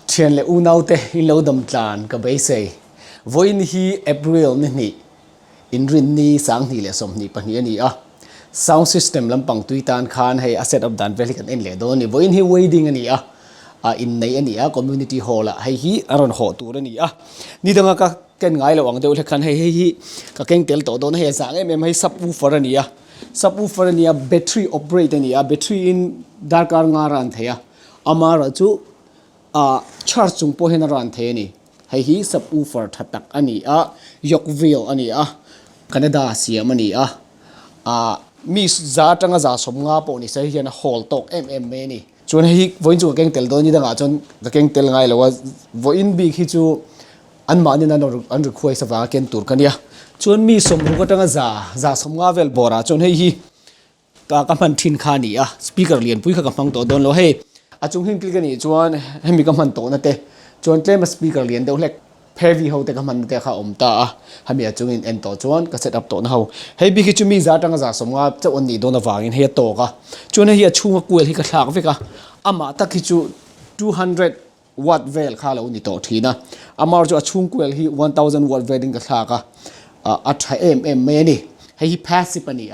เทียนเลอูนาวเตอินเลวดำตานกับไปเซวันฮีเอพริลนี่อินรินนี่สังนี่เลสมนี่ปนีนี่sound system ลำปังตุยตานคานให้ asset of dan เวลิกันเอ็นเลโดนี่วันฮี wedding นี่อินในอันนี้community hall ให้ฮีอารอนหอตัวนี่นี่ดังก็เก่งไงเราหวังเดี๋ยวเล็กขันให้ฮีก็เก่งเตลโตโดนให้สั่งให้subwoofer นี่subwoofer นี่battery operate นี่battery in darkงารันเทียอามาราจูcharge จุงโพเฮนรันเทนี่ให้ฮี subwoofer ทัดตักอันนี้ยกวิลอันนี้แคนาดาเสียมันนี่มีจ่าจังจ่าสมงาปนี่ใช่ยังฮอลตกนี่จนให้วันจูเก่งเตลโดนนี่ดังจนเก่งเตลไงแล้วว่าวันบีคิจูอันมานี่นั่นอันรีควอสว่าเก่งตัวกันเนี่ยจนมีสมรู้ก็จังจ่าสมงาเวลบอระจนให้ฮีกำมันทินขานี่สปีกเกอร์เลียนปุ้ยข้ากำลังตัวโดนแล้วให้จงหินคลิกนี่จวนให้มีกำมันโตนั่นเตจวนเล่นมาสปีกเกอร์เลียนเดี๋ยวเล็กเพย์วีเขาแต่กำมันเตะข้าอมตาให้มีจงหินเอ็นโตจวนก็เซตอัพโตนะเขาให้บิคิจูมีจ่าจังจ่าสมงาจะวันนี้โดนวางเงินให้โตก็จวนให้ช่วงกุยให้กระชากฟิกอามาตักคิจู200 วัตต์เวลข้าเรานี่โตทีนะอามาจะช่วงกุยให้1000 วัตต์เวลดิ้งกระชากอัดให้เมนี่ให้แพสซิปนี่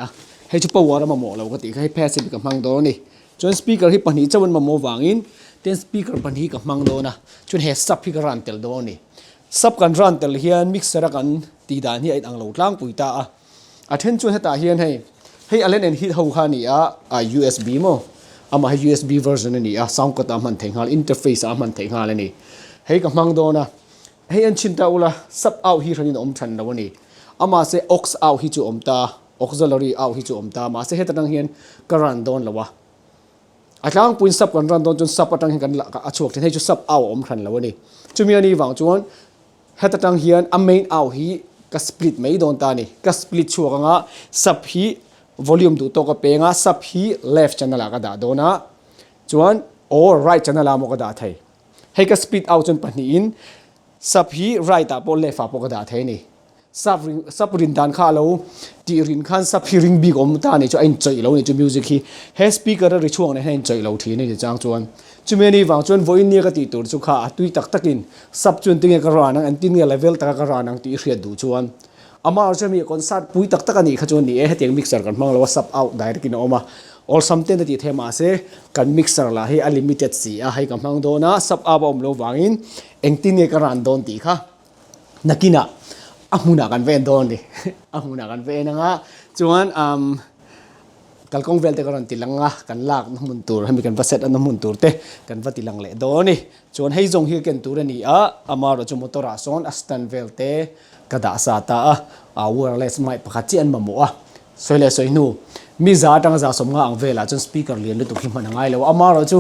ให้ชุบปวารมาหมอเราก็ติให้แพสซิปกับมังโดนี่จนสปีกเกอร์ที่ปัญหาจะวันมาโมวางอินเต็นสปีกเกอร์ปัญหากับมังโดนะจนเฮซับพิการันเตลโดนี่ซับกันรันเตลเฮียนมิกซ์ระกันตีดานที่ไอ้อังโลล่างปุยตาเทนจนให้ตาเฮียนให้อะไรเนี่ยฮิตเขาขานี่USB มั้งอามาให้ USB version นี่sound ก็ตามมันเทงหา interface มันเทงหาเลยนี่ให้กับมังโดนะให้อันชินตาอุละซับเอาฮีรันนี่อมชันนะวันนี้อามาเซ aux เอาฮิจูอมตา auxiliary เอาฮิจูอมตามาเซให้ตั้งเฮียนการันโดนละวะอาจารย์ปุ่นซับกันรันโดนจนซับตั้งเฮียนกันละอาช่วงที่ให้จุดซับเอาอมชันละวันนี้จุดมีอันนี้หวังจวนให้ตั้งเฮียนเมนเอาฮีก็สปลิตไม่โดนตานี่ก็สปลิตช่วงอ่ะซับฮี volume ดูโตก็เป็นอ่ะซับฮี left channel ละก็ได้โดนนะจวน or right channel ละมันก็ได้ไทยให้ก็สปลิตเอาจนปนนี้ซับฮี right แต่พอ left พอก็ได้ไทยนี่ซับรินดานข้าเราตีรินขันซับฮิริงบีกอมตานี่จะเอ็นจอยเราเนี่ยจะมิวสิกฮีเฮสปีกเกอร์ริช่วงเนี่ยให้เอ็นจอยเราทีนี่จะจางจวนจุดเมนี่วังจวนวอยนี่ก็ตีตัวจุกข้าตุยตักตักินซับจวนติงกระรานังอันติงเลเวลตักกระรานังตีเรียดดูจวนอามาจะมีคอนซัร์ตปุยตักตักันนี่ขจวนนี่ให้เตียงมิกเซอร์กันมั่งแล้วว่าซับเอาได้กินออกมา all something ที่เทมาเสกันมิกเซอร์ละให้ unlimited สีให้กำลังโดนะซับเอาบอมโลวังอินเอ็งติงกระรานโดนตีค่ะนักกินะอามุนากันเวนโดนดิอามุนากันเวนนะจวนกัลกงเวลเตกันติลังกันลากน้ำมันตูร์ให้มีกันพัสดุน้ำมันตูร์เตกันวัติลังเล่โดนี่จวนให้จงฮิกันตูร์นี่อามาเราจมอตราซอนอัสตันเวลเตกระดาษสาตาวัวเลสไม่ประคัตเจียนมาหมัวสวยเลยสวยนูมีจ่าตั้งจ่าสมงาอังเวลจนสปีกเกอร์เลียนด้วยตุกิมันง่ายเลยอามาเราจู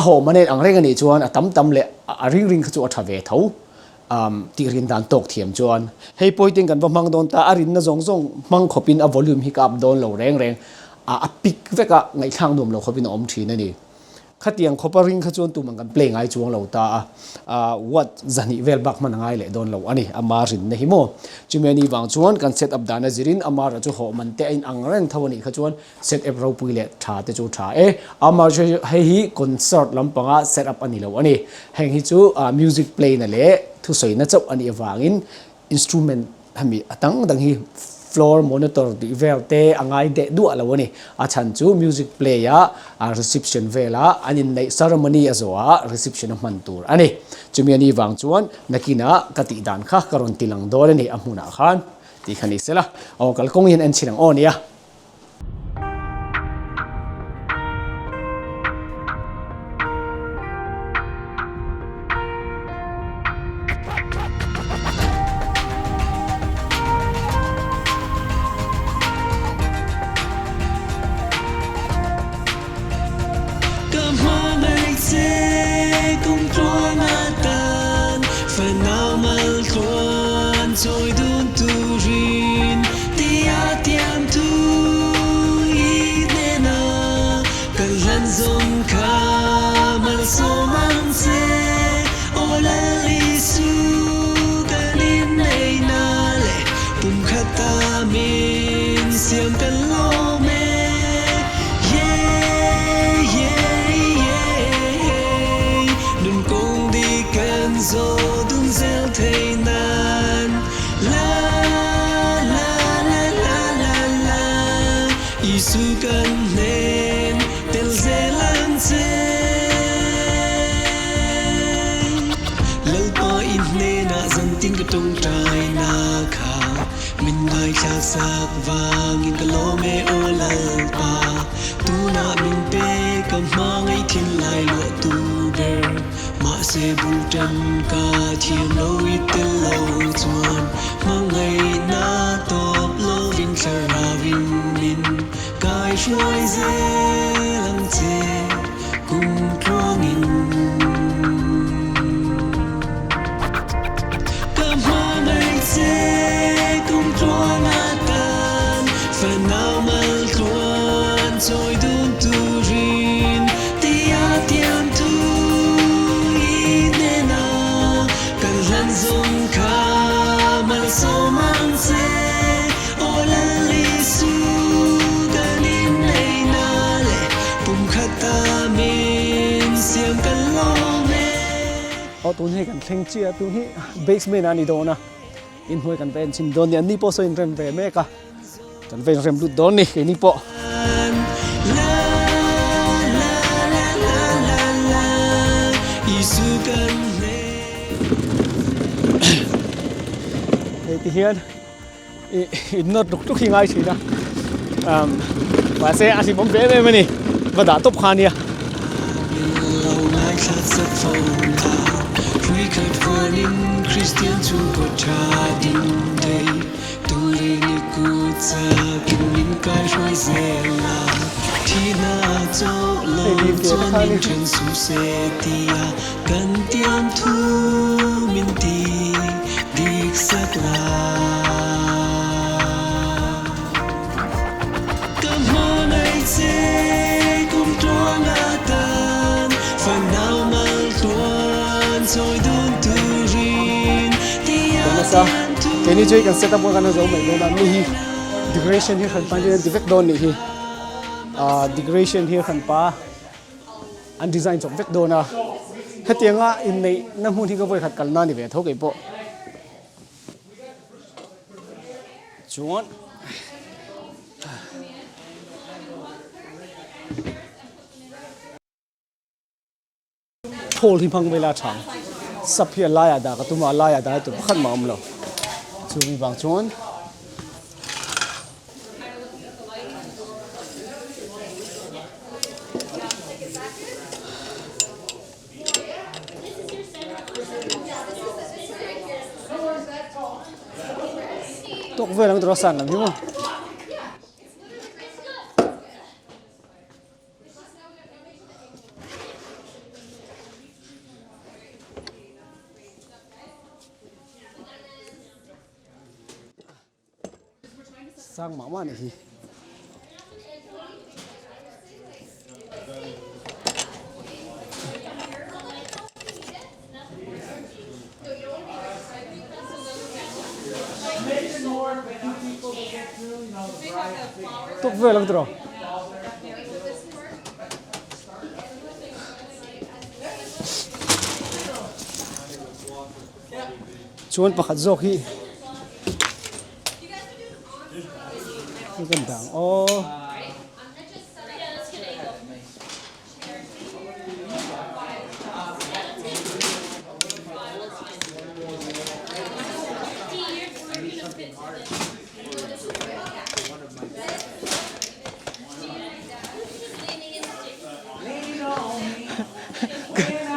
โหมันเนี่ยอังเร่งนี่จวนตั้มเลยริงขจวดทเวทเอาตีรินดานตกเทียมจวนให้ปอยติงกันว่ามังโดนตาอารินน่ะจงมังขบินวอลลุ่มฮิกับโดนเหลาแรงปิกเวกะไงทางนุ่มเราขบินอมทีนั่นนี่ขัดยังขบริงขจวนตัวมันกันเปล่งไงจวงเหลาตาวัดจันนี่เวลบักมันง่ายเลยโดนเหลาอันนี้อามารินนะฮิโมจุเมนี่วางจวนกันเซตอัพดานะจิรินอามาระจูโหมันเตอินอังเรนทวันนี้ขจวนเซตอัพเราปุยเล่ชาเตจูชาอามาจะให้ฮิคอนเสิร์ตลำปังเซตอัพอันนี้เหลาอันนี้ให้ฮิจูมิวสิกเพลย์นั่นแหละทุกส่วนนั่นจะอันนี้วางอินอินสตูเมนต์ทำมีตั้งฮี floor monitor ดีเวลเตอังไงเดดูอะไรวะนี่อาชันจู music player reception เวลาอันนี้ใน ceremony อ่ะจ้ะ reception มันตัวอันนี้จะมีอันนี้วางจวนนักกินะกติดานข้าการันตีหลังโดนนี่อามุนาขันที่ขันนี้เสร็จละเอากลกงยินอันชิลังอ้อนี่Rồi đun tu rin tia tiêm tu zo dung zel thei nan la la la la la la isu kan nen tel zelan se lal pa in ne na zan ting ka tong trai na kha min ngai kha sak wang in ka lo me o lal pa tu na min pe ka ma ngai thin lai lo tu ber ma se bu tan ka thiem lo it tel lo chuan ma ngai na top lo vin khara vin min kai shuai ze lang che kum klong in ka ma ngai che kum klong atan fa now mal tuan choi dum tu rin tia tiam tu ine na kan lan zong kha mal so man se o la li su kan in nei na le pum khata min siam kan lo me o tun hi kan thleng chia tu hi basement ani do na in hoi kan pen chim don ni po so in rem ve me ka kan ven rem lut don ni ni po la la la la la la isu kan ne ti hian in not tuk tuk hi ngai thina pa se asi bom ve me mani va da top khania lo ngai khat sat phong ta we could run in Christian to go trading day tu le ni ku cha kin min kai shoi zela tina zo lo chuan in chen su se tia kan tiam thu min ti dik sak la kam ho nai se kum tuang atan fa now mal tuan soi dun tu rin tia sa keni joy kan set up kan zo mai do na mi hi decoration hi khan pa ni divek don ni hi decoration hi khan pa an design chok vek do na hetianga in nei na mun hi ka voi khat kal na ni ve tho ke po chuan phol hi phang vela thang sap hi la ya da ka tuma la ya da tu khan ma am lo chu mi bang chuan tok ve lang tro san lam hi mo sang mama ni hi tok ve lang tro chuan pakhat zok hi gandang oh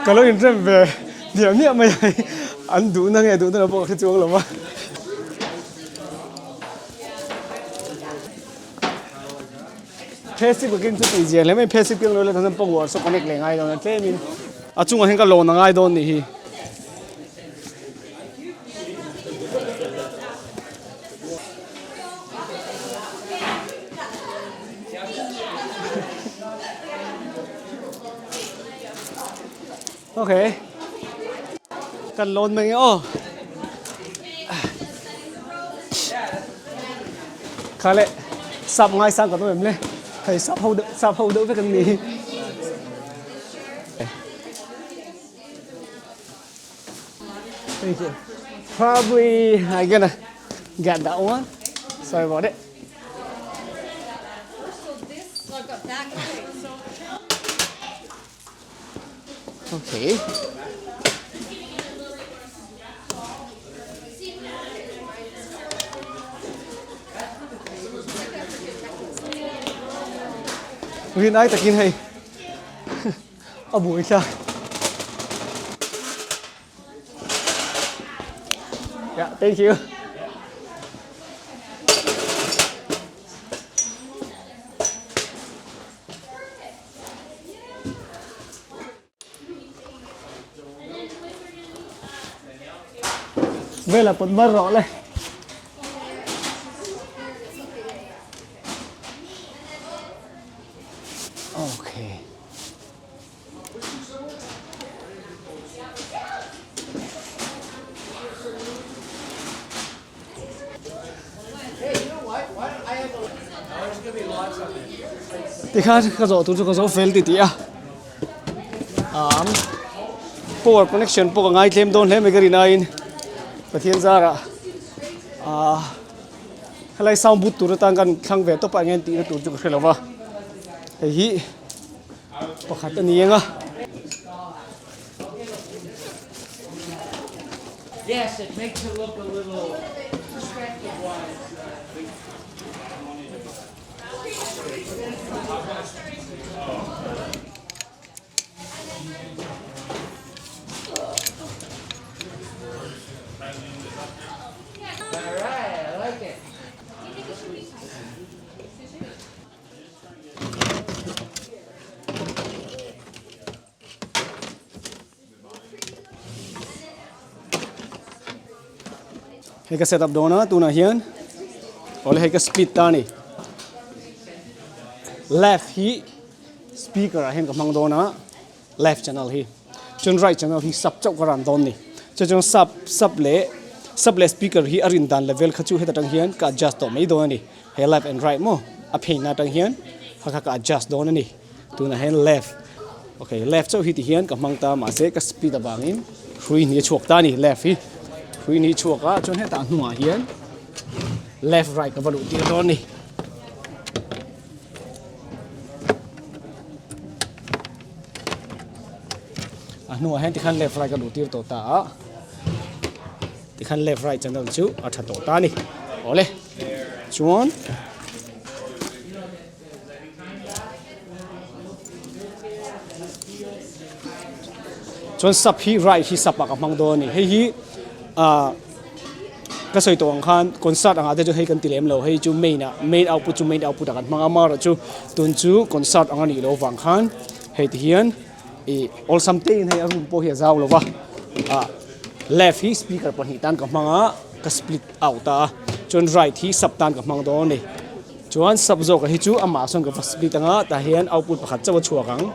kalau in rem ve dia ni mai an du na nge du na bo khi chuang lo ma Facebook king chu ti je le mai Facebook king lo le than pong war so connect le ngai do na tle min achunga hen ka lo na ngai don ni hi okay kan lon mai o khale sap ngai sang ka to em le thầy sắp hầu đỡ với cái gì Thank you. Probably I'm gonna get that one. Sorry about it. Okay. Vì nãy ta kinh hay. Ở buổi sao? Yeah, thank you. Vậy là còn mất rõ này. Okay. Thì khác cái rõ tôi cho cái rõ fail thì à. Power connection power ngay thêm đôn hết mấy cái này và thiên gia ra hay sound booth tụi ta cần thăng về top anh em tí tụi chúng tôi làm vào thì hi có khát anh em à. Yes, it makes it look a little perspective-wise. All right, I like it. Hay cái setup đó nó tu nào hiền, hoặc hay cái speed ta này, left hi speaker à hiền cái mang đó nó left channel hi, chun right channel hi sub chọc cái ran đòn này, cho chun sub le speaker hi arin dan level khachu hết tang hiền cả adjust to mấy đó này, hay left and right mo, aphin na tang hiền, hoặc cả adjust đó này, tu nào hiền left, okay left chọc hi thì hiền cái mang ta mà sẽ cái speed ta bangin, hui ni chuộc ta này left hi. Hui ni chuộc á cho hết tảng hỏa hiến left right cái vật dụng tiền đó này nua hết thì khăn left right cái đủ tiền tổ ta thì khăn left right chân đầu chú ở thật tổ ta này ở đây chuan chuan sub hi right hi sub cái mang đó này hay hi cái sợi tông khan concert ang ate chu hei kan tilem lo hei chu main output kan manga mar chu tun chu concert ang ani lo wang khan hei ti hian all something hei ang po hi zaw lo wa left hi speaker pan hi tan ka manga ka split out ta chon right hi sub tan ka mang do ni chuan sub zo ka hi chu ama song ka split anga ta hian output pakhat chaw chuakang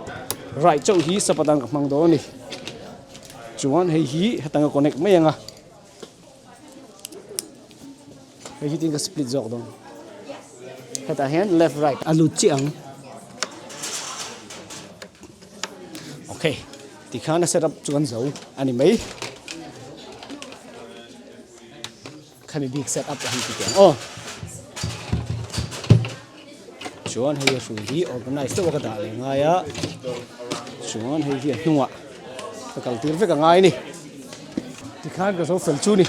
right chaw hi sub tan ka mang do ni chuan hei hi hatanga connect mai anga hei tin ka split zok dong heta hand left right alu chiang okay ti khana setup chuan zo ani mai khani big setup hi ti tiang oh chuan hei ru hi organize to ka da le nga ya chuan hei hi nuwa ka kal tir ve ka ngai ni ti khan ka so fel chu ni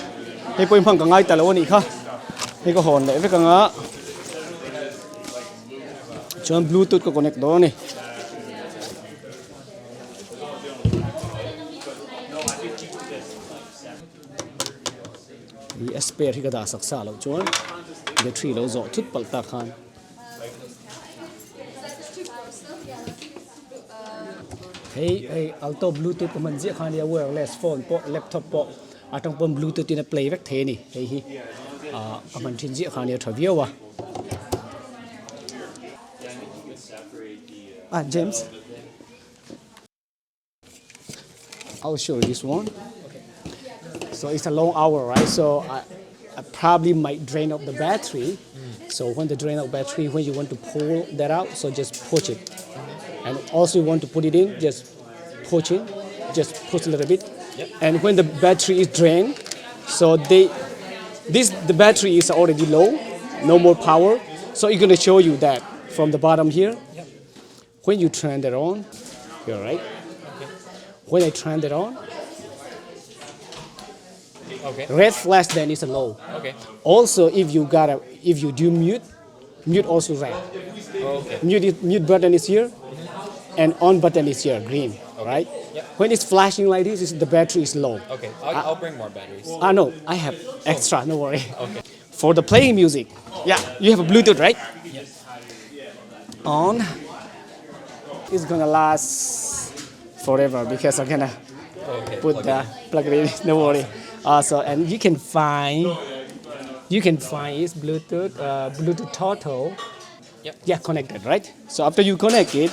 hei poim phang ka ngai ta lo ni kha hei ko hon le ve ka nga chuan bluetooth ko connect do ni hi spare hi ka da saksa lo chuan battery lo zo thut pal ta khan hey alto bluetooth ko man ji khan ya wireless phone po laptop po atang pon bluetooth in a play vek the ni hey hi man thin ji khan ya thavia wa James I'll show you this one so it's a long hour right so I probably might drain out the battery so when the drain out battery when you want to pull that out so just push it and also you want to put it in just push it just push a little bit Yep. And when the battery is drained, so the battery is already low, no more power. So it's gonna show you that from the bottom here. Yep. When you turn it on, you're right. Okay. When I turn it on, Okay. red flash then is low. Okay. Also, if you do mute also red. Okay. Mute button is here, and on button is here, green, right? Yep. When it's flashing like this, the battery is low. Okay. I'll bring more batteries. No, I have extra, no worry. Okay. For the playing music, yeah, you have a Bluetooth, right? Yes. On. It's gonna last forever because I'm gonna Okay. put plug it in, no worry. So, and you can find its Bluetooth total. Yep. Yeah, connected, right? So after you connect it,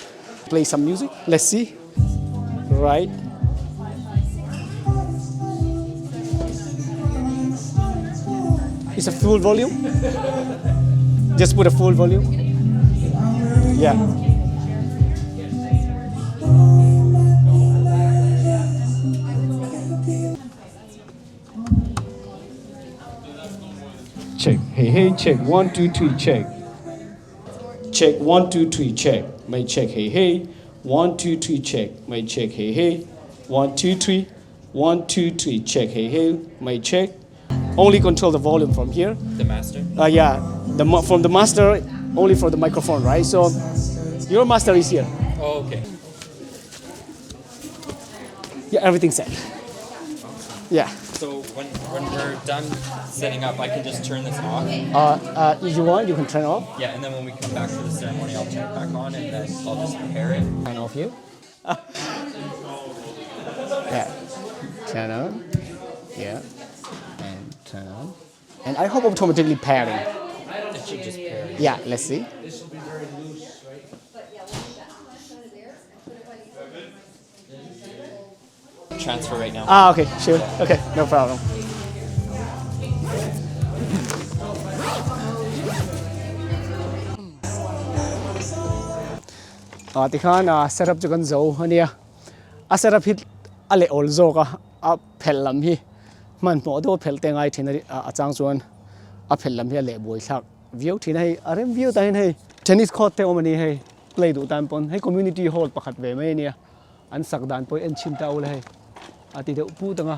play some music. Let's see. Right. It's a full volume. Just put a full volume. Yeah. Check. Hey, check. 1, 2, 3, check. Check. 1, 2, 3, check. May check. Hey. 1, 2, 3, check. May check. Hey. 1, 2, 3. 1, 2, 3, check. Hey. May check. Only control the volume from here. The master. Yeah. From the master, only for the microphone, right? So your master is here. Oh, okay. Yeah, everything's set. Yeah. So when we're done setting up, I can just turn this off. If you want, you can turn off. Yeah, and then when we come back for the ceremony, I'll turn it back on, and then I'll just prepare it. Turn off here. Yeah. Turn on. Yeah. And turn on. And I hope automatically pairing. It should just pair. Yeah, let's see. This will be very loose, right? Transfer right now. Okay, sure. Okay, no problem. Thì khan setup cho con dấu hơn đi setup hit ale also ka phel lam hi man mo do phel te ngai thina achang chuan phel lam hi le boi thak view thina hi arem view ta hin tennis court te omani hei play du tan pon hei community hall pakhat ve mai nia an sakdan poi en chin ta ul hei ati de pu tanga